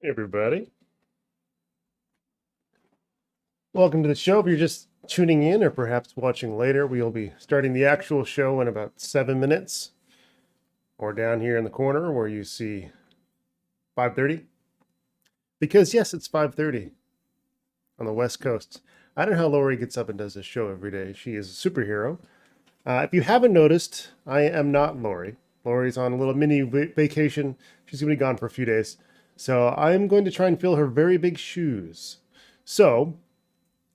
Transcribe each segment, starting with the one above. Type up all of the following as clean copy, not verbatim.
Hey everybody. Welcome to the show. If you're just tuning in or perhaps watching later, we'll be starting the actual show in about 7 minutes. Or down here in the corner where you see 5:30. Because yes, it's 5:30 on the West Coast. I don't know how Lori gets up and does this show every day. She is a superhero. If you haven't noticed, I am not Lori. Lori's on a little mini vacation. She's going to be gone for a few days. So I'm going to try and fill her very big shoes. So,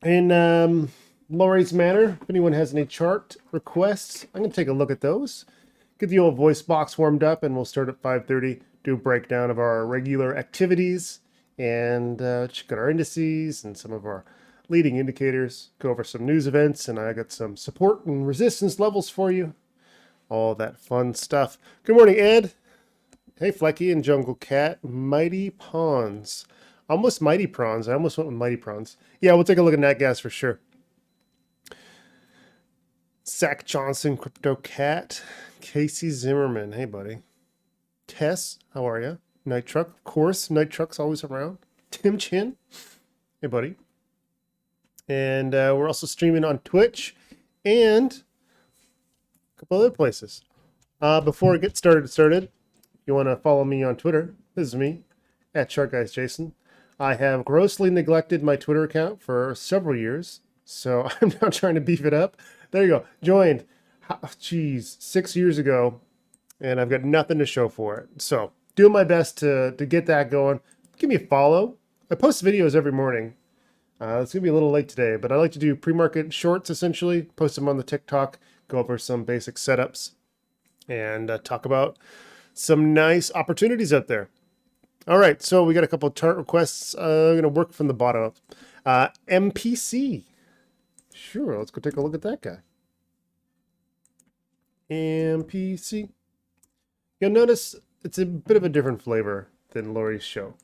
in Lori's manner, if anyone has any chart requests, I'm going to take a look at those. Get the old voice box warmed up, and we'll start at 5:30. Do a breakdown of our regular activities, and check out our indices and some of our leading indicators. Go over some news events, and I got some support and resistance levels for you. All that fun stuff. Good morning, Ed. Hey, Flecky and Jungle Cat. Mighty Pawns. Almost Mighty Prawns. I almost went with Mighty Prawns. Yeah, we'll take a look at Nat Gas for sure. Zach Johnson, Crypto Cat. Casey Zimmerman. Hey, buddy. Tess, how are you? Night Truck, of course. Night Truck's always around. Tim Chin. Hey, buddy. And we're also streaming on Twitch and a couple other places. Before I get started, if you want to follow me on Twitter, this is me, at ChartGuysJason. I have grossly neglected my Twitter account for several years, so I'm now trying to beef it up. There you go. Joined, 6 years ago, and I've got nothing to show for it. So doing my best to get that going. Give me a follow. I post videos every morning. It's going to be a little late today, but I like to do pre-market shorts, essentially. Post them on the TikTok, go over some basic setups, and talk about some nice opportunities out there. All right, so we got a couple of chart requests. I'm going to work from the bottom up. MPC. Sure, let's go take a look at that guy. MPC. You'll notice it's a bit of a different flavor than Lori's show.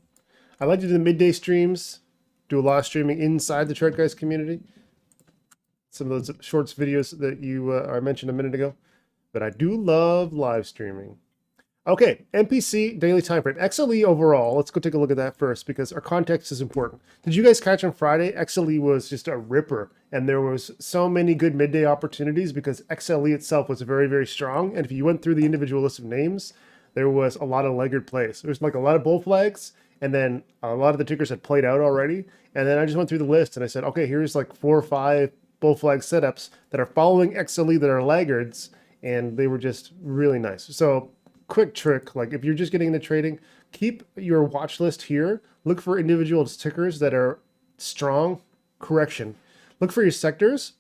I like to do the midday streams, do a lot of streaming inside the Chart Guys community. Some of those shorts videos that I mentioned a minute ago. But I do love live streaming. Okay, MPC daily time frame. XLE overall, let's go take a look at that first because our context is important. Did you guys catch on Friday? XLE was just a ripper, and there was so many good midday opportunities because XLE itself was very, very strong. And if you went through the individual list of names, there was a lot of laggard plays. There was like a lot of bull flags, and then a lot of the tickers had played out already. And then I just went through the list and I said, okay, here's like 4 or 5 bull flag setups that are following XLE that are laggards, and they were just really nice. So quick trick, like if you're just getting into trading, keep your watch list here. Look for individual tickers that are strong. Correction. Look for your sectors.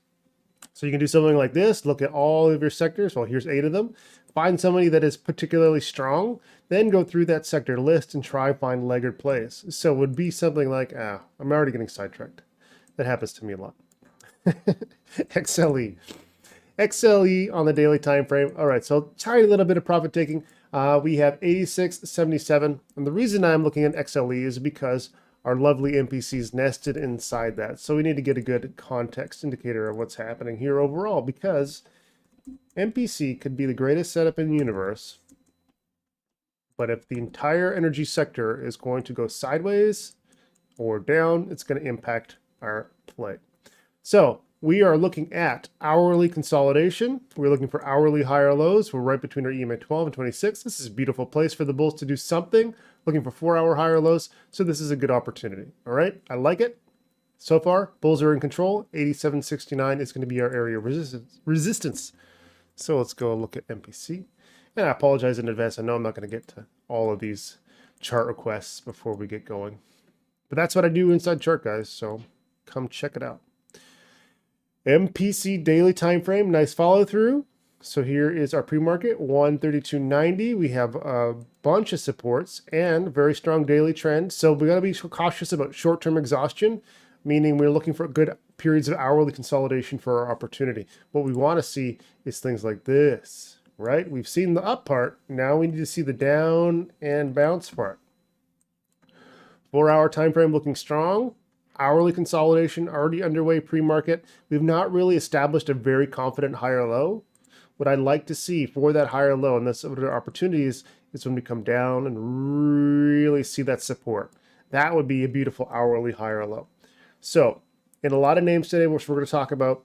So you can do something like this. Look at all of your sectors. Well, here's 8 of them. Find somebody that is particularly strong. Then go through that sector list and try find laggard plays. So it would be something like, I'm already getting sidetracked. That happens to me a lot. XLE. XLE on the daily time frame. All right, so tiny little bit of profit taking. We have 86.77, and the reason I'm looking at XLE is because our lovely MPCs nested inside that. So we need to get a good context indicator of what's happening here overall, because MPC could be the greatest setup in the universe, but if the entire energy sector is going to go sideways or down, it's going to impact our play. So we are looking at hourly consolidation. We're looking for hourly higher lows. We're right between our EMA 12 and 26. This is a beautiful place for the bulls to do something. Looking for 4-hour higher lows. So this is a good opportunity. All right, I like it. So far, bulls are in control. 87.69 is going to be our area of resistance. So let's go look at MPC. And I apologize in advance. I know I'm not going to get to all of these chart requests before we get going. But that's what I do inside Chart Guys. So come check it out. MPC daily time frame, nice follow through. So here is our pre-market, 132.90. We have a bunch of supports and very strong daily trend. So we got to be cautious about short-term exhaustion, meaning we're looking for good periods of hourly consolidation for our opportunity. What we want to see is things like this, right? We've seen the up part. Now we need to see the down and bounce part. 4-hour time frame looking strong. Hourly consolidation already underway pre-market. We've not really established a very confident higher low. What I'd like to see for that higher low and this other opportunities is when we come down and really see that support. That would be a beautiful hourly high or low. So in a lot of names today, which we're going to talk about,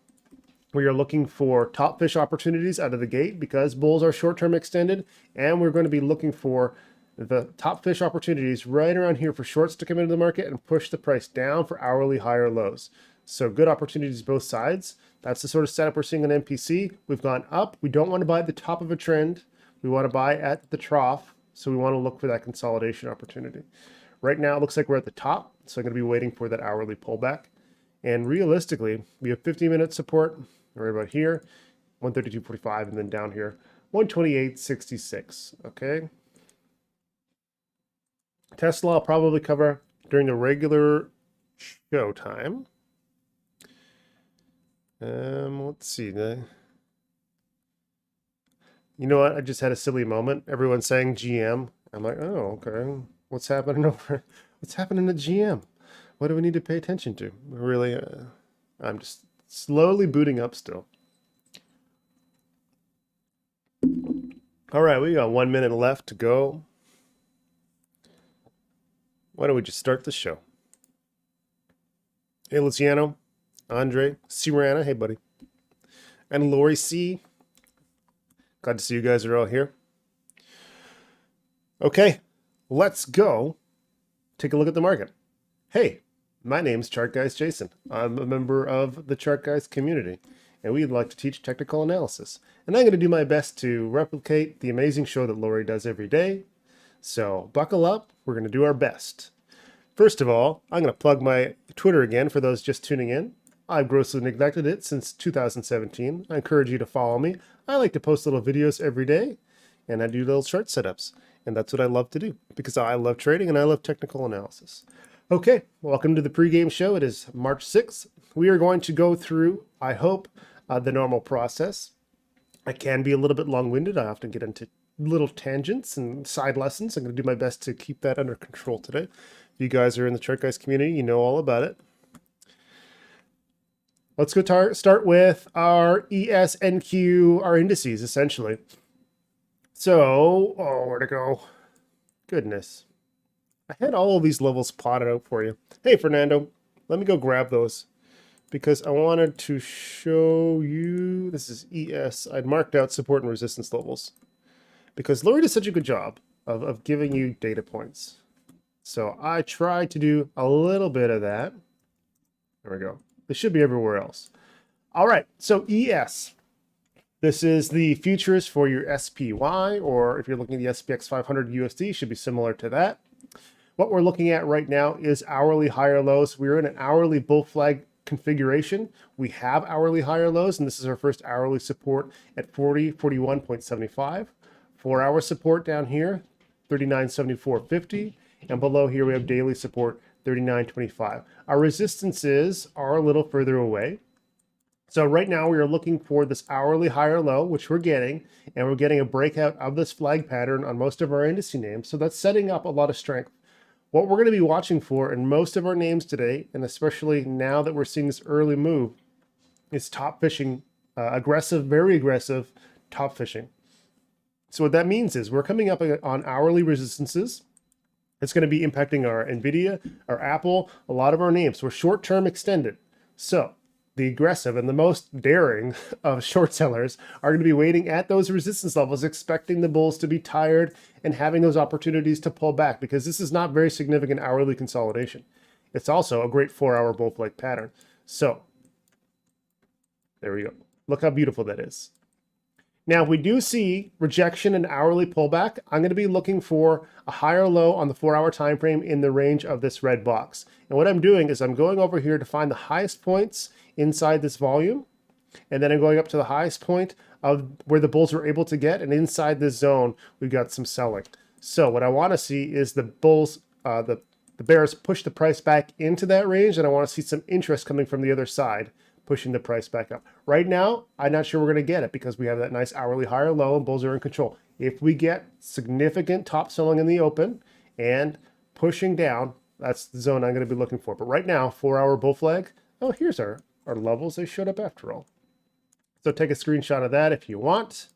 we are looking for top fish opportunities out of the gate because bulls are short-term extended, and we're going to be looking for the top fish opportunities right around here for shorts to come into the market and push the price down for hourly higher lows. So good opportunities both sides. That's the sort of setup we're seeing on MPC. We've gone up. We don't want to buy at the top of a trend. We want to buy at the trough. So we want to look for that consolidation opportunity. Right now, it looks like we're at the top. So I'm going to be waiting for that hourly pullback. And realistically, we have 50-minute support right about here, 132.45, and then down here, 128.66. Okay. Tesla I'll probably cover during the regular show time. Let's see. You know what? I just had a silly moment. Everyone's saying GM. I'm like, oh, okay. What's happening over? What's happening to GM? What do we need to pay attention to? Really, I'm just slowly booting up still. All right, we got 1 minute left to go. Why don't we just start the show? Hey, Luciano, Andre, Sirana, hey, buddy. And Lori C. Glad to see you guys are all here. Okay, let's go take a look at the market. Hey, my name's Chart Guys Jason. I'm a member of the Chart Guys community, and we'd like to teach technical analysis. And I'm going to do my best to replicate the amazing show that Lori does every day. So buckle up, we're going to do our best. First of all, I'm going to plug my Twitter again for those just tuning in. I've grossly neglected it since 2017. I encourage you to follow me. I like to post little videos every day, and I do little chart setups. And that's what I love to do because I love trading and I love technical analysis. Okay, welcome to the pregame show. It is March 6th. We are going to go through, I hope, the normal process. I can be a little bit long-winded. I often get into little tangents and side lessons. I'm going to do my best to keep that under control today. If you guys are in the Chart Guys community, you know all about it. Let's go start with our ESNQ, our indices, essentially. So, where'd it go? Goodness. I had all of these levels plotted out for you. Hey, Fernando, let me go grab those because I wanted to show you. This is ES. I'd marked out support and resistance levels because Lori does such a good job of giving you data points. So I tried to do a little bit of that. There we go. This should be everywhere else. All right, so ES. This is the futures for your SPY, or if you're looking at the SPX 500 USD, should be similar to that. What we're looking at right now is hourly higher lows. We're in an hourly bull flag configuration. We have hourly higher lows, and this is our first hourly support at 41.75. 4-hour support down here, 39.7450, and below here we have daily support, 39.25. Our resistances are a little further away. So right now we are looking for this hourly higher low, which we're getting, and we're getting a breakout of this flag pattern on most of our indice names. So that's setting up a lot of strength. What we're going to be watching for in most of our names today, and especially now that we're seeing this early move, is top fishing, aggressive, very aggressive top fishing. So what that means is we're coming up on hourly resistances. It's going to be impacting our NVIDIA, our Apple, a lot of our names. We're short-term extended. So the aggressive and the most daring of short sellers are going to be waiting at those resistance levels, expecting the bulls to be tired and having those opportunities to pull back because this is not very significant hourly consolidation. It's also a great 4-hour bull flag pattern. So there we go. Look how beautiful that is. Now, if we do see rejection and hourly pullback, I'm going to be looking for a higher low on the 4-hour time frame in the range of this red box. And what I'm doing is I'm going over here to find the highest points inside this volume, and then I'm going up to the highest point of where the bulls were able to get, and inside this zone, we've got some selling. So what I want to see is the bulls, the bears push the price back into that range, and I want to see some interest coming from the other side, pushing the price back up. Right now, I'm not sure we're going to get it because we have that nice hourly higher low and bulls are in control. If we get significant top selling in the open and pushing down, that's the zone I'm going to be looking for. But right now, 4-hour bull flag, oh, here's our levels. They showed up after all. So take a screenshot of that if you want.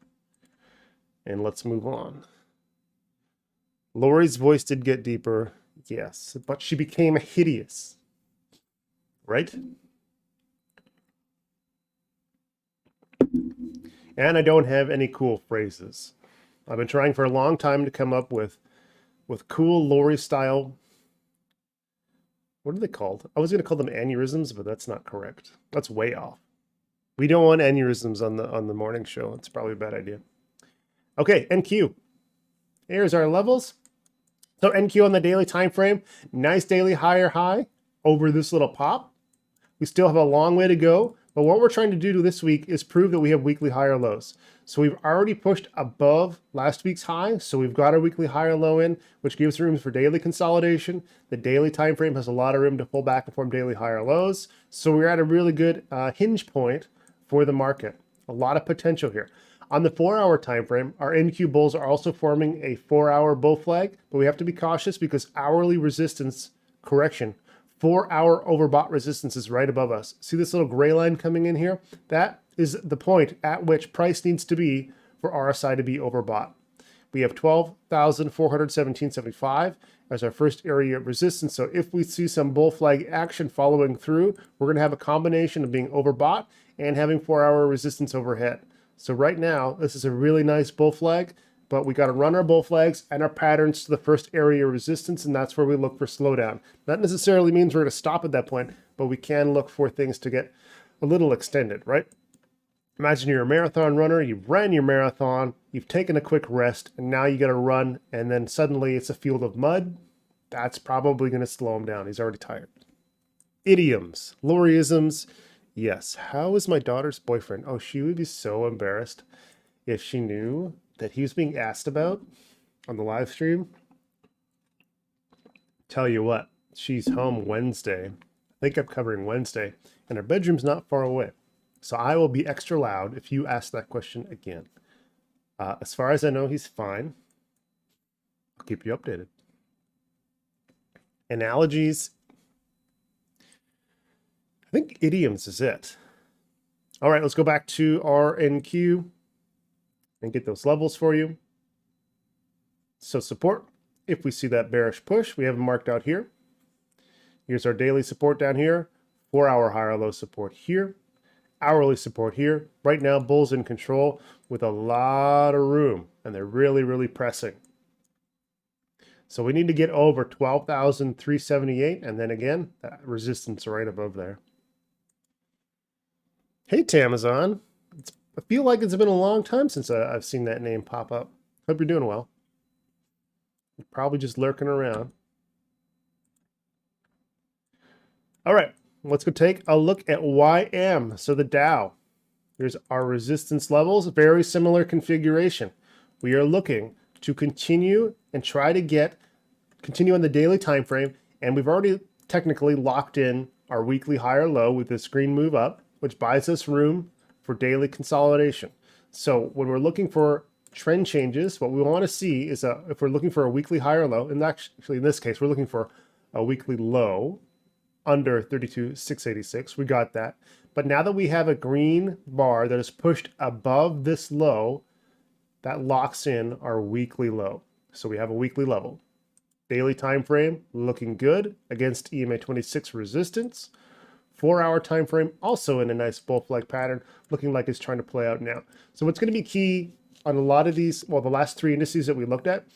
And let's move on. Lori's voice did get deeper. Yes, but she became hideous. Right? And I don't have any cool phrases. I've been trying for a long time to come up with cool Lori style. What are they called? I was going to call them aneurysms, but that's not correct. That's way off. We don't want aneurysms on the morning show. It's probably a bad idea. Okay, NQ. Here's our levels. So NQ on the daily time frame, nice daily higher high over this little pop. We still have a long way to go, but what we're trying to do this week is prove that we have weekly higher lows. So we've already pushed above last week's high, so we've got our weekly higher low in, which gives room for daily consolidation. The daily time frame has a lot of room to pull back and form daily higher lows. So we're at a really good hinge point for the market. A lot of potential here. On the 4-hour time frame, our NQ bulls are also forming a 4-hour bull flag, but we have to be cautious because hourly resistance correction, 4-hour overbought resistance is right above us. See this little gray line coming in here? That is the point at which price needs to be for RSI to be overbought. We have 12,417.75 as our first area of resistance. So if we see some bull flag action following through, we're going to have a combination of being overbought and having 4-hour resistance overhead. So right now, this is a really nice bull flag, but we got to run our bull flags and our patterns to the first area of resistance, and that's where we look for slowdown. That necessarily means we're going to stop at that point, but we can look for things to get a little extended, right? Imagine you're a marathon runner, you've ran your marathon, you've taken a quick rest, and now you got to run, and then suddenly it's a field of mud. That's probably going to slow him down. He's already tired. Idioms, Loriisms. Yes. How is my daughter's boyfriend? Oh, she would be so embarrassed if she knew that he was being asked about on the live stream. Tell you what, she's home Wednesday. I think I'm covering Wednesday, and her bedroom's not far away. So I will be extra loud if you ask that question again. As far as I know, he's fine. I'll keep you updated. Analogies. I think idioms is it. All right, let's go back to our NQ and get those levels for you. So support, if we see that bearish push, we have it marked out here. Here's our daily support down here, 4-hour higher low support here, hourly support here. Right now, bulls in control with a lot of room, and they're really, really pressing. So we need to get over 12,378, and then again, that resistance right above there. Hey, Tamazon. I feel like it's been a long time since I've seen that name pop up. Hope you're doing well. You're probably just lurking around. All right, let's go take a look at YM. So the Dow. Here's our resistance levels. Very similar configuration. We are looking to continue and try to continue on the daily time frame, and we've already technically locked in our weekly higher low with this green move up, which buys us room for daily consolidation. So when we're looking for trend changes, what we want to see is if we're looking for a weekly higher low, and actually in this case, we're looking for a weekly low under 32,686. We got that. But now that we have a green bar that is pushed above this low, that locks in our weekly low. So we have a weekly level. Daily time frame looking good against EMA 26 resistance. 4-hour time frame also in a nice bull flag pattern, looking like it's trying to play out now. So what's going to be key on a lot of these, well, the last 3 indices that we looked at,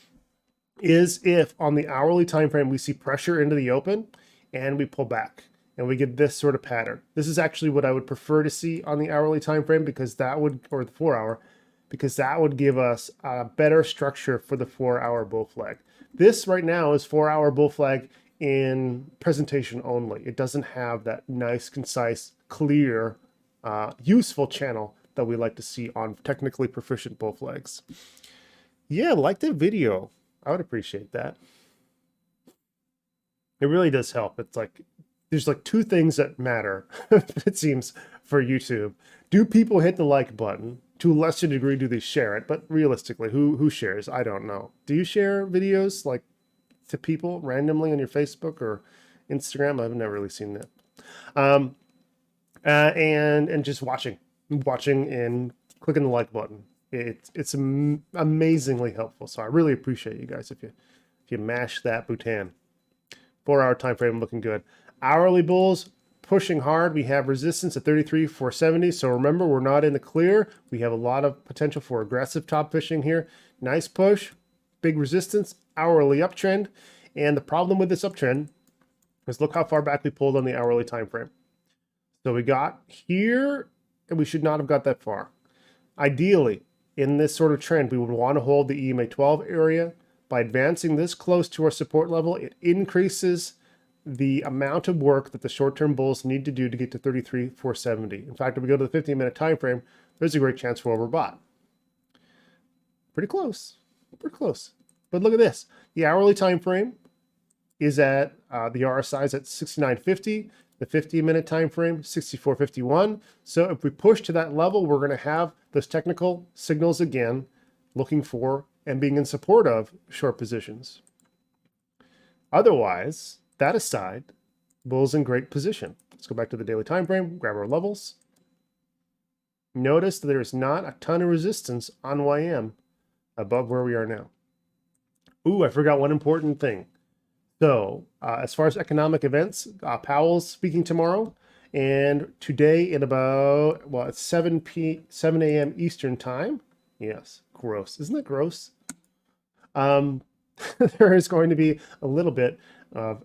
is if on the hourly time frame we see pressure into the open and we pull back and we get this sort of pattern. This is actually what I would prefer to see on the hourly time frame, because that would, or the 4-hour, because that would give us a better structure for the 4-hour bull flag. This right now is 4-hour bull flag in presentation only. It doesn't have that nice, concise, clear, useful channel that we like to see on technically proficient bull flags. Yeah, like the video. I would appreciate that. It really does help. It's like there's like 2 things that matter, it seems, for YouTube. Do people hit the like button? To a lesser degree, do they share it? But realistically, who shares? I don't know. Do you share videos like to people randomly on your Facebook or Instagram? I've never really seen that. And just watching and clicking the like button. It's amazingly helpful. So I really appreciate you guys if you mash that button. 4-hour time frame looking good. Hourly bulls pushing hard. We have resistance at 33,470. So remember, we're not in the clear. We have a lot of potential for aggressive top fishing here. Nice push, big resistance, hourly uptrend. And the problem with this uptrend is look how far back we pulled on the hourly time frame. So we got here, and we should not have got that far. Ideally, in this sort of trend, we would want to hold the EMA 12 area. By advancing this close to our support level, it increases the amount of work that the short-term bulls need to do to get to 33,470. In fact, if we go to the 15-minute time frame, there's a great chance we're overbought. Pretty close, pretty close. But look at this. The hourly time frame is at the RSI is at 69.50. The 15-minute time frame, 64.51. So if we push to that level, we're going to have those technical signals again, looking for and being in support of short positions. Otherwise, that aside, bulls in great position. Let's go back to the daily time frame, grab our levels. Notice that there is not a ton of resistance on YM above where we are now. Ooh, I forgot one important thing. So as far as economic events, Powell's speaking tomorrow, and today in about, well, it's 7 a.m. Eastern time. Yes, gross. Isn't that gross? There is going to be a little bit of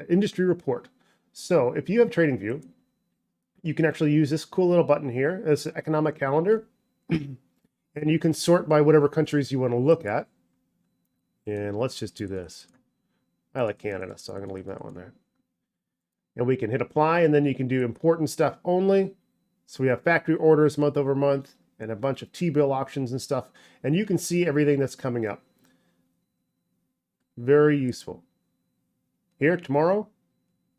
industry report. So if you have TradingView, you can actually use this cool little button here as an economic calendar, and you can sort by whatever countries you want to look at. And let's just do this. I like Canada, so I'm going to leave that one there. And we can hit apply, and then you can do important stuff only. So we have factory orders month over month and a bunch of T-bill options and stuff. And you can see everything that's coming up. Very useful. Here tomorrow,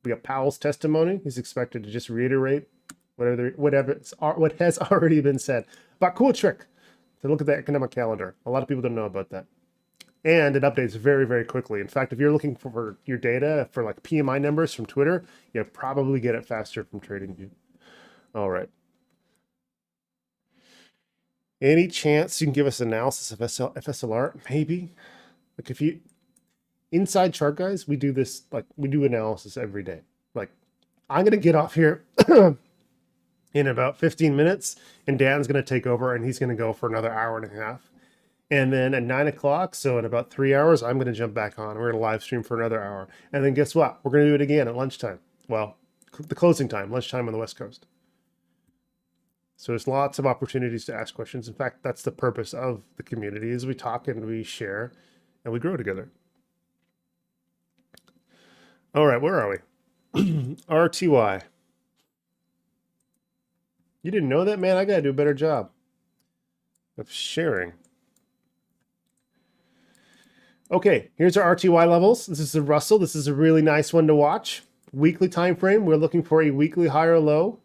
we got Powell's testimony. He's expected to just reiterate what has already been said. But cool trick to look at the economic calendar. A lot of people don't know about that. And it updates very, very quickly. In fact, if you're looking for your data for like PMI numbers from Twitter, you'll probably get it faster from TradingView. All right. Any chance you can give us analysis of FSLR? Maybe. Like if you, inside chart guys, we do this, like we do analysis every day. Like I'm going to get off here in about 15 minutes and Dan's going to take over and he's going to go for another hour and a half. And then at 9 o'clock, so in about 3 hours, I'm going to jump back on. We're going to live stream for another hour. And then guess what? We're going to do it again at lunchtime. Well, the closing time, lunchtime on the West Coast. So there's lots of opportunities to ask questions. In fact, that's the purpose of the community is we talk and we share and we grow together. All right, where are we? RTY. You didn't know that, man? I got to do a better job of sharing. Okay, here's our RTY levels. This is the Russell. This is a really nice one to watch. Weekly time frame, we're looking for a weekly high or low.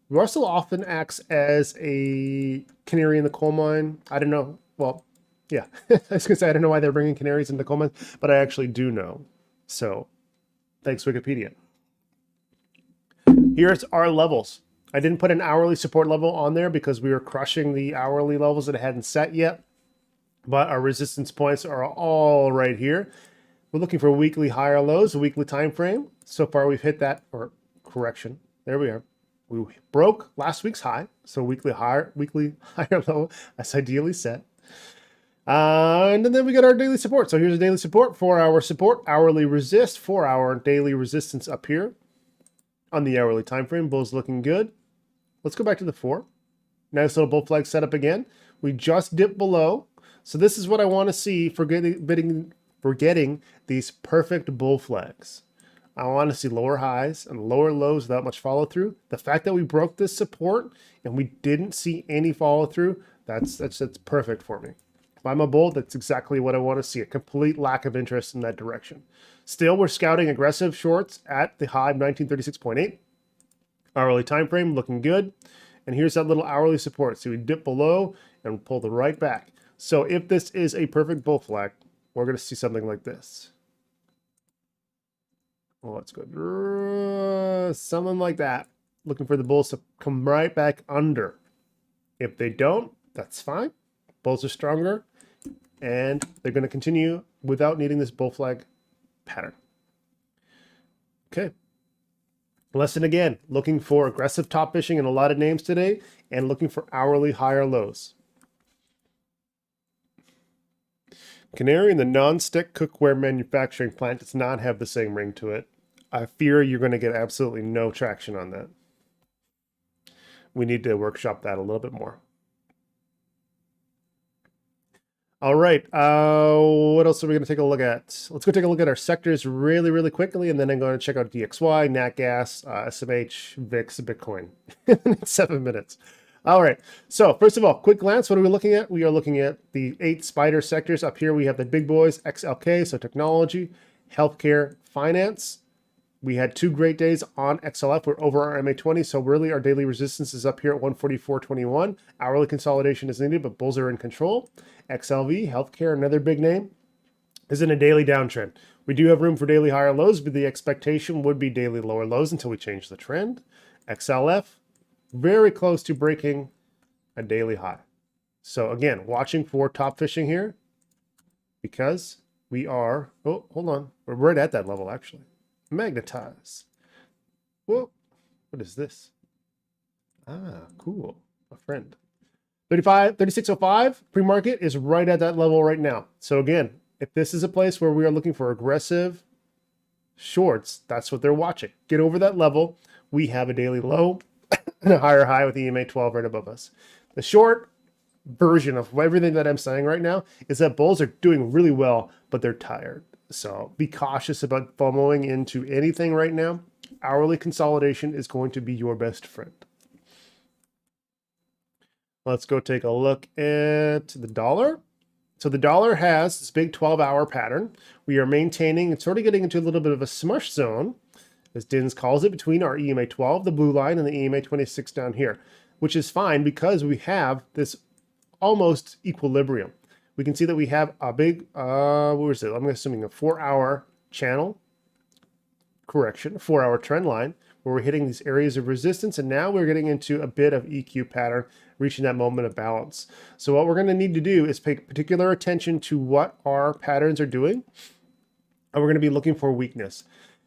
Russell often acts as a canary in the coal mine. I don't know. Well, yeah, I was going to say, I don't know why they're bringing canaries into coal mines, but I actually do know. So thanks, Wikipedia. Here's our levels. I didn't put an hourly support level on there because we were crushing the hourly levels that hadn't set yet. But our resistance points are all right here. We're looking for weekly higher lows, a weekly time frame. So far we've hit that, or correction. There we are. We broke last week's high, so weekly higher low as ideally set. And then we got our daily support. So here's a daily support, 4-hour support, hourly resist, 4-hour daily resistance up here on the hourly time frame. Bull's looking good. Let's go back to the 4. Nice little bull flag setup again. We just dipped below. So this is what I want to see for getting these perfect bull flags. I want to see lower highs and lower lows without much follow through. The fact that we broke this support and we didn't see any follow through, that's perfect for me. If I'm a bull, that's exactly what I want to see. A complete lack of interest in that direction. Still, we're scouting aggressive shorts at the high of 1936.8. Hourly time frame looking good. And here's that little hourly support. So we dip below and pull the right back. So if this is a perfect bull flag, we're going to see something like this. Well, let's go. Something like that. Looking for the bulls to come right back under. If they don't, that's fine. Bulls are stronger. And they're going to continue without needing this bull flag pattern. Okay. Lesson again, looking for aggressive top fishing in a lot of names today and looking for hourly higher lows. Canary in the non-stick cookware manufacturing plant does not have the same ring to it. I fear you're going to get absolutely no traction on that. We need to workshop that a little bit more. All right, what else are we going to take a look at? Let's go take a look at our sectors really quickly, and then I'm going to check out DXY, Nat Gas, SMH, VIX, Bitcoin in 7 minutes. All right, so first of all, quick glance, what are we looking at? We are looking at the 8 spider sectors. Up here we have the big boys, XLK, so technology, healthcare, finance. We had 2 great days on XLF. We're over our MA20, so really our daily resistance is up here at 144.21. Hourly consolidation is needed, but bulls are in control. XLV, healthcare, another big name, is in a daily downtrend. We do have room for daily higher lows, but the expectation would be daily lower lows until we change the trend. XLF, very close to breaking a daily high. So again, watching for top fishing here because we are, oh, hold on. We're right at that level actually. Magnetize. Whoa, what is this? Ah, cool. A friend. 3605 pre-market is right at that level right now. So again, if this is a place where we are looking for aggressive shorts, that's what they're watching. Get over that level. We have a daily low and a higher high with EMA 12 right above us. The short version of everything that I'm saying right now is that bulls are doing really well, but they're tired. So be cautious about FOMOing into anything right now. Hourly consolidation is going to be your best friend. Let's go take a look at the dollar. So the dollar has this big 12-hour pattern. We are maintaining and sort of getting into a little bit of a smush zone, as Dins calls it, between our EMA 12, the blue line, and the EMA 26 down here, which is fine because we have this almost equilibrium. We can see that we have a big, what is it? I'm assuming a 4-hour channel correction, 4-hour trend line, where we're hitting these areas of resistance, and now we're getting into a bit of EQ pattern, reaching that moment of balance. So what we're going to need to do is pay particular attention to what our patterns are doing, and we're going to be looking for weakness.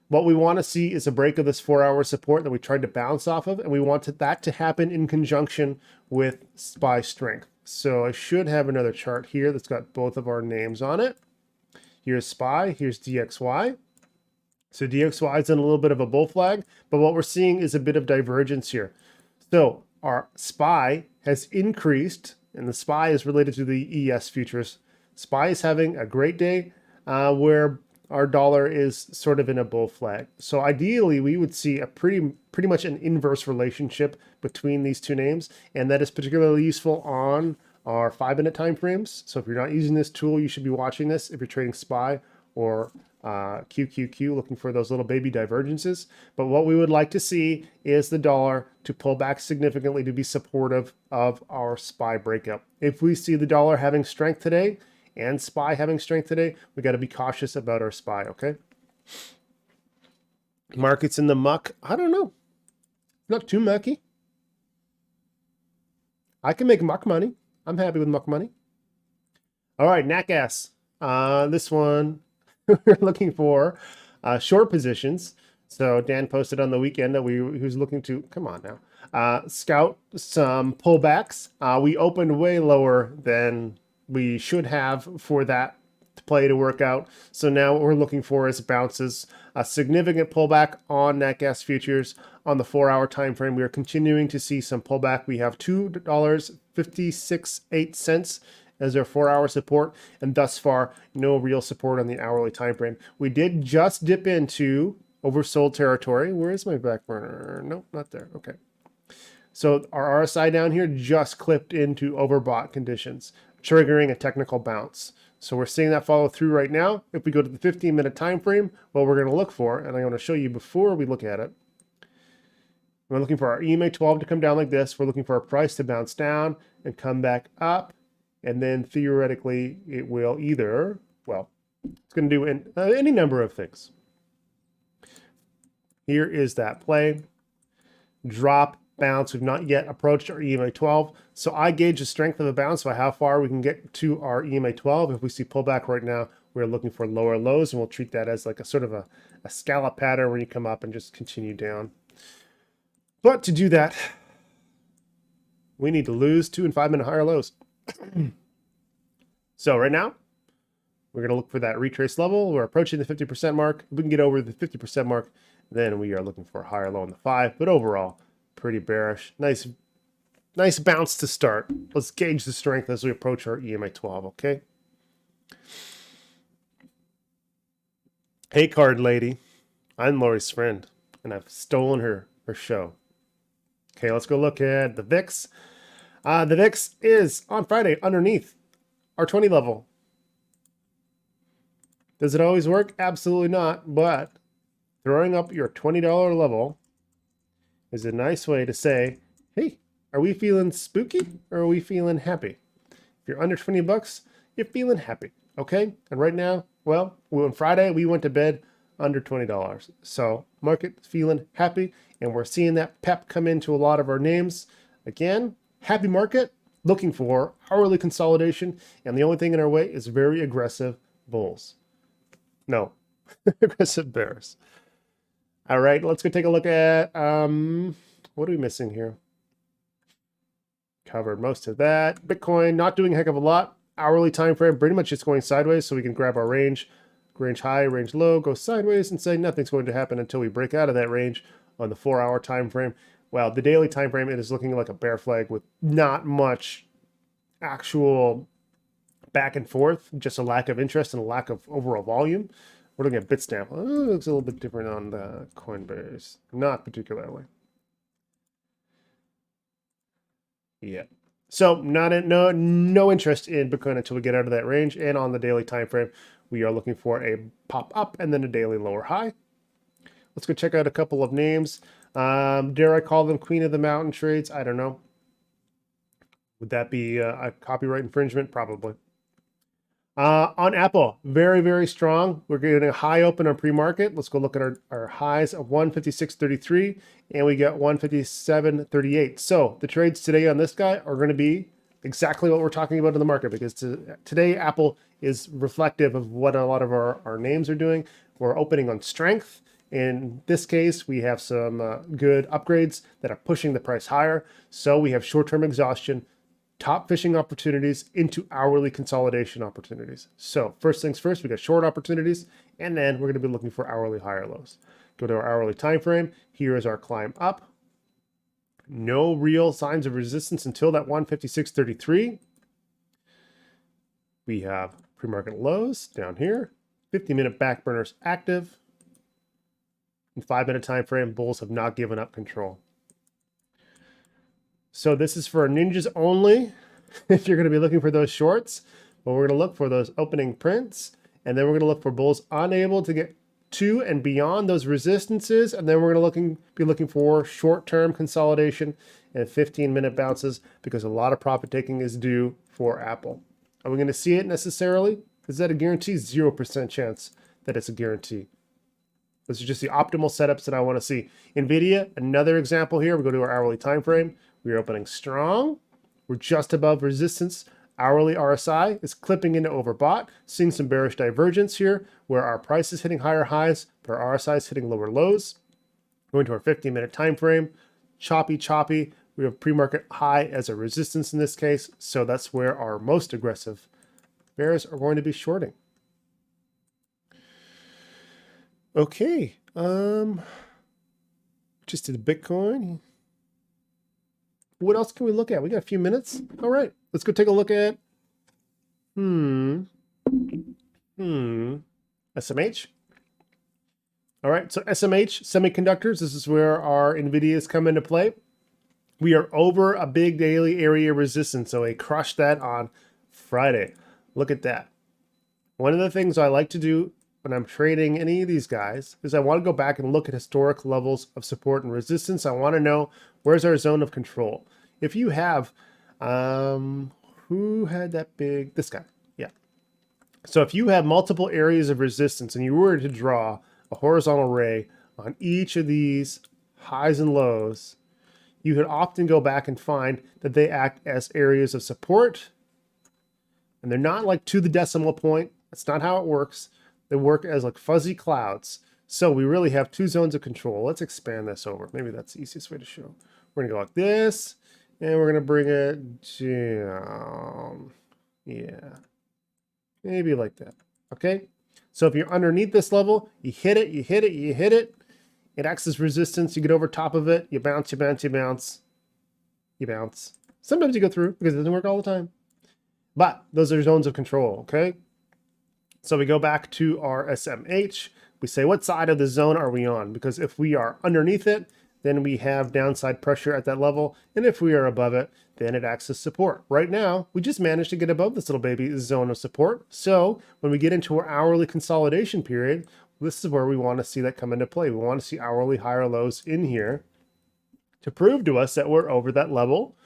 What we want to see is a break of this 4-hour support that we tried to bounce off of, and we want that to happen in conjunction with SPY strength. So I should have another chart here that's got both of our names on it. Here's SPY, here's DXY. So DXY is in a little bit of a bull flag, but what we're seeing is a bit of divergence here. So our SPY has increased, and the SPY is related to the ES futures. SPY is having a great day where our dollar is sort of in a bull flag. So ideally, we would see a pretty much an inverse relationship between these two names, and that is particularly useful on our 5-minute time frames. So if you're not using this tool, you should be watching this if you're trading SPY or QQQ, looking for those little baby divergences. But what we would like to see is the dollar to pull back significantly to be supportive of our SPY breakout. If we see the dollar having strength today and SPY having strength today, we got to be cautious about our SPY, okay? Markets in the muck, I don't know. Not too mucky. I can make muck money. I'm happy with muck money. All right, Nat Gas. This one, we're looking for short positions. So Dan posted on the weekend that he was looking to, come on now, scout some pullbacks. We opened way lower than we should have for that play to work out. So now what we're looking for is bounces, a significant pullback on Nat Gas futures on the 4-hour time frame. We are continuing to see some pullback. We have $2.56.8 as our 4-hour support, and thus far no real support on the hourly time frame. We did just dip into oversold territory. Where is my back burner? Nope, not there. Okay. So our RSI down here just clipped into overbought conditions, triggering a technical bounce. So we're seeing that follow through right now. If we go to the 15-minute time frame, what we're going to look for, and I'm going to show you before we look at it, we're looking for our EMA 12 to come down like this. We're looking for our price to bounce down and come back up, and then theoretically it will either, well, it's going to do any number of things. Here is that play. Drop, bounce. We've not yet approached our EMA 12. So I gauge the strength of a bounce by how far we can get to our EMA 12. If we see pullback right now, we're looking for lower lows, and we'll treat that as like a sort of a scallop pattern where you come up and just continue down. But to do that, we need to lose 2 and 5 minute higher lows. So right now, we're going to look for that retrace level. We're approaching the 50% mark. If we can get over the 50% mark, then we are looking for a higher low in the 5. But overall, pretty bearish. Nice bounce to start. Let's gauge the strength as we approach our EMA 12, okay? Hey, card lady. I'm Lori's friend, and I've stolen her show. Okay, let's go look at the VIX. The VIX is on Friday underneath our 20 level. Does it always work? Absolutely not. But throwing up your $20 level is a nice way to say, hey, are we feeling spooky or are we feeling happy? If you're under 20 bucks, you're feeling happy. Okay? And right now, well, on Friday, we went to bed under $20. So market feeling happy, and we're seeing that pep come into a lot of our names. Again, happy market, looking for hourly consolidation, and the only thing in our way is very aggressive bulls. No, aggressive bears. All right, let's go take a look at, what are we missing here? Covered most of that. Bitcoin, not doing a heck of a lot. Hourly time frame, pretty much just going sideways, so we can grab our range high, range low, go sideways, and say nothing's going to happen until we break out of that range on the 4-hour time frame. Well, the daily time frame, it is looking like a bear flag with not much actual back and forth, just a lack of interest and a lack of overall volume. We're looking at Bitstamp. Oh, it looks a little bit different on the Coinbase. Not particularly. Yeah. So no interest in Bitcoin until we get out of that range. And on the daily time frame, we are looking for a pop up and then a daily lower high. Let's go check out a couple of names. Dare I call them Queen of the Mountain trades? I don't know. Would that be a copyright infringement? Probably. On Apple, very, very strong. We're getting a high open on pre-market. Let's go look at our highs of 156.33, and we got 157.38. So the trades today on this guy are going to be exactly what we're talking about in the market, because today Apple is reflective of what a lot of our names are doing. We're opening on strength. In this case, we have some good upgrades that are pushing the price higher. So we have short-term exhaustion, top fishing opportunities into hourly consolidation opportunities. So first things first, we got short opportunities, and then we're going to be looking for hourly higher lows. Go to our hourly time frame. Here is our climb up. No real signs of resistance until that 156.33. We have pre-market lows down here. 50-minute back burners active. In 5-minute time frame, bulls have not given up control. So this is for ninjas only, if you're going to be looking for those shorts. But we're going to look for those opening prints, and then we're going to look for bulls unable to get to and beyond those resistances, and then we're going to be looking for short-term consolidation and 15-minute bounces, because a lot of profit taking is due for Apple. Are we going to see it necessarily? Is that a guarantee? 0% chance that it's a guarantee. Those are just the optimal setups that I want to see. NVIDIA, another example here. We go to our hourly time frame. We're opening strong. We're just above resistance. Hourly RSI is clipping into overbought, seeing some bearish divergence here where our price is hitting higher highs, but our RSI is hitting lower lows. Going to our 15-minute time frame. Choppy. We have pre-market high as a resistance in this case, so that's where our most aggressive bears are going to be shorting. Okay, just did Bitcoin. What else can we look at? We got a few minutes. All right, let's go take a look at SMH. All right, so SMH, semiconductors, this is where our NVIDIAs come into play. We are over a big daily area resistance, so we crushed that on Friday. Look at that. One of the things I like to do when I'm trading any of these guys is I want to go back and look at historic levels of support and resistance. I want to know where's our zone of control. If you have, who had that big, this guy, yeah. So if you have multiple areas of resistance and you were to draw a horizontal ray on each of these highs and lows, you could often go back and find that they act as areas of support, and they're not like to the decimal point. That's not how it works. They work as like fuzzy clouds. So we really have two zones of control. Let's expand this over. Maybe that's the easiest way to show. We're going to go like this, and we're going to bring it down. Yeah, maybe like that. Okay. So if you're underneath this level, you hit it, you hit it, you hit it. It acts as resistance. You get over top of it. You bounce, you bounce, you bounce. You bounce. Sometimes you go through because it doesn't work all the time. But those are zones of control, okay? So we go back to our SMH. We say, what side of the zone are we on? Because if we are underneath it, then we have downside pressure at that level. And if we are above it, then it acts as support. Right now, we just managed to get above this little baby zone of support. So when we get into our hourly consolidation period, this is where we want to see that come into play. We want to see hourly higher lows in here to prove to us that we're over that level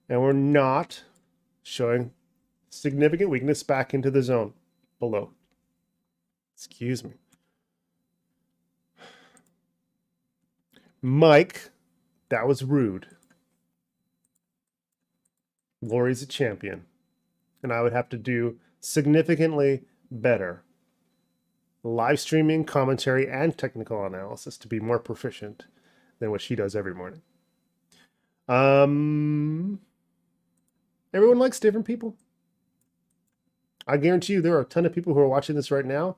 and we're not showing significant weakness back into the zone below. Excuse me. Mike, that was rude. Lori's a champion, and I would have to do significantly better live streaming, commentary, and technical analysis to be more proficient than what she does every morning. Everyone likes different people. I guarantee you there are a ton of people who are watching this right now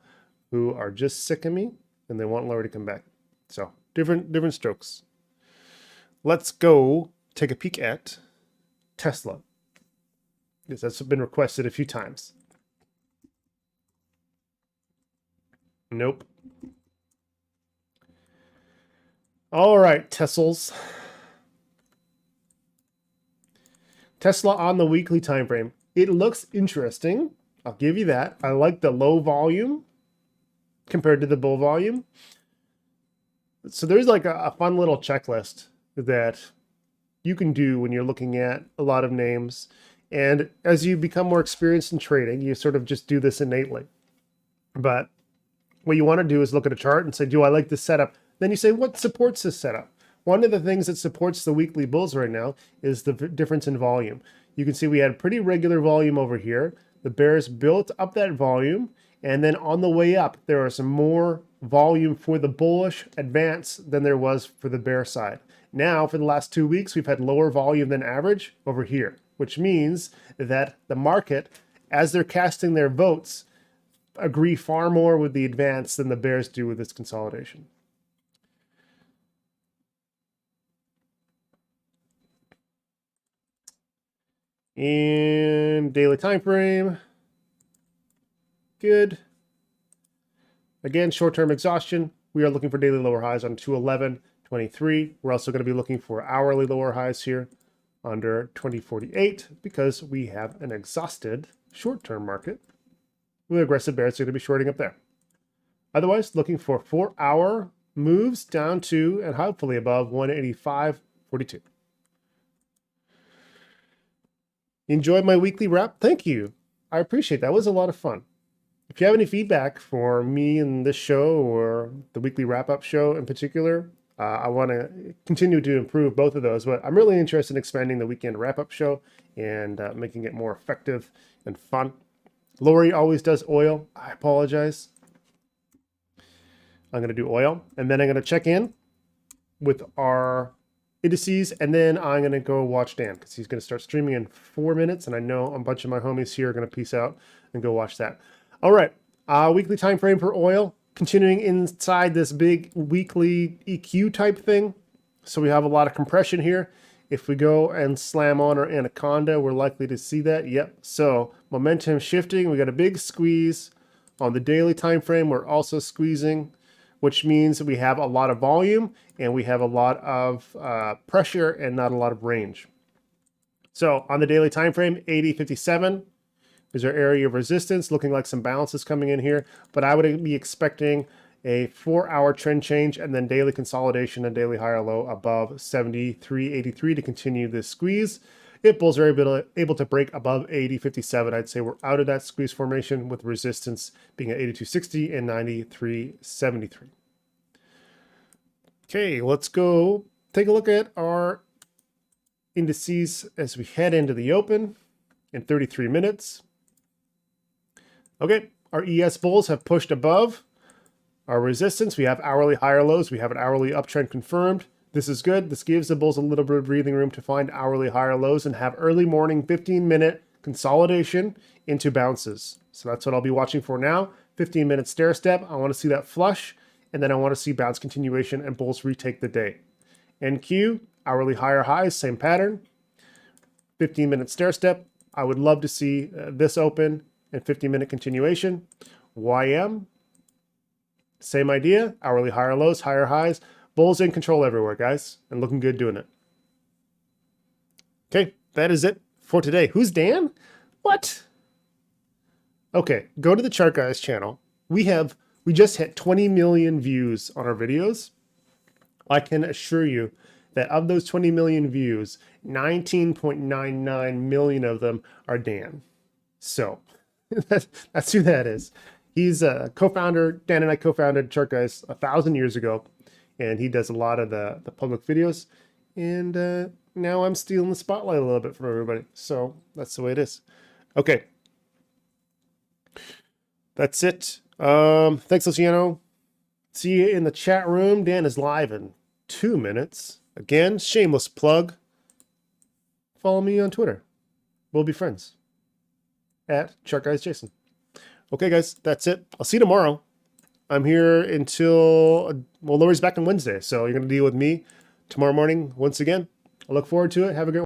who are just sick of me and they want Lori to come back. So different strokes. Let's go take a peek at Tesla. Yes, that's been requested a few times. Nope. All right, Teslas. Tesla on the weekly time frame. It looks interesting. I'll give you that. I like the low volume compared to the bull volume. So there's like a fun little checklist that you can do when you're looking at a lot of names. And as you become more experienced in trading, you sort of just do this innately. But what you want to do is look at a chart and say, do I like this setup? Then you say, what supports this setup? One of the things that supports the weekly bulls right now is the difference in volume. You can see we had pretty regular volume over here. The bears built up that volume. And then on the way up, there are some more volume for the bullish advance than there was for the bear side. Now, for the last 2 weeks, we've had lower volume than average over here, which means that the market, as they're casting their votes, agree far more with the advance than the bears do with this consolidation. And daily time frame. Good. Again, short-term exhaustion. We are looking for daily lower highs on 211.23. We're also going to be looking for hourly lower highs here under 2048 because we have an exhausted short-term market with aggressive bears going to be shorting up there. Otherwise, looking for 4-hour moves down to and hopefully above 185.42. Enjoyed my weekly wrap. Thank you. I appreciate that. It was a lot of fun. If you have any feedback for me and this show or the weekly wrap-up show in particular, I want to continue to improve both of those. But I'm really interested in expanding the weekend wrap-up show and making it more effective and fun. Lori always does oil. I apologize. I'm going to do oil, and then I'm going to check in with our indices, and then I'm going to go watch Dan because he's going to start streaming in 4 minutes, and I know a bunch of my homies here are going to peace out and go watch that. All right, weekly time frame for oil, continuing inside this big weekly EQ type thing. So we have a lot of compression here. If we go and slam on our anaconda, we're likely to see that. Yep. So momentum shifting. We got a big squeeze on the daily time frame. We're also squeezing, which means we have a lot of volume and we have a lot of pressure and not a lot of range. So on the daily time frame, 80.57 is our area of resistance, looking like some bounces coming in here. But I would be expecting a 4-hour trend change and then daily consolidation and daily higher low above 73.83 to continue this squeeze. If bulls are able to break above 80.57, I'd say we're out of that squeeze formation with resistance being at 82.60 and 93.73. Okay, let's go take a look at our indices as we head into the open in 33 minutes. Okay, our ES bulls have pushed above Our resistance, we have hourly higher lows. We have an hourly uptrend confirmed. This is good. This gives the bulls a little bit of breathing room to find hourly higher lows and have early morning 15-minute consolidation into bounces. So that's what I'll be watching for now. 15-minute stair step. I want to see that flush, and then I want to see bounce continuation and bulls retake the day. NQ, hourly higher highs, same pattern. 15-minute stair step. I would love to see this open and 15-minute continuation. YM, same idea. Hourly higher lows, higher highs. Bulls in control everywhere, guys, and looking good doing it. Okay, that is it for today. Who's Dan? What? Okay, go to the Chart Guys channel. We just hit 20 million views on our videos. I can assure you that of those 20 million views, 19.99 million of them are Dan. So that's who that is. He's a co-founder. Dan and I co-founded Chart Guys 1,000 years ago, and he does a lot of the public videos. And now I'm stealing the spotlight a little bit from everybody. So that's the way it is. Okay. That's it. Thanks, Luciano. See you in the chat room. Dan is live in 2 minutes. Again, shameless plug. Follow me on Twitter. We'll be friends. At ChartGuysJason. Okay, guys, that's it. I'll see you tomorrow. I'm here until, well, Lori's back on Wednesday, so you're going to deal with me tomorrow morning once again. I look forward to it. Have a great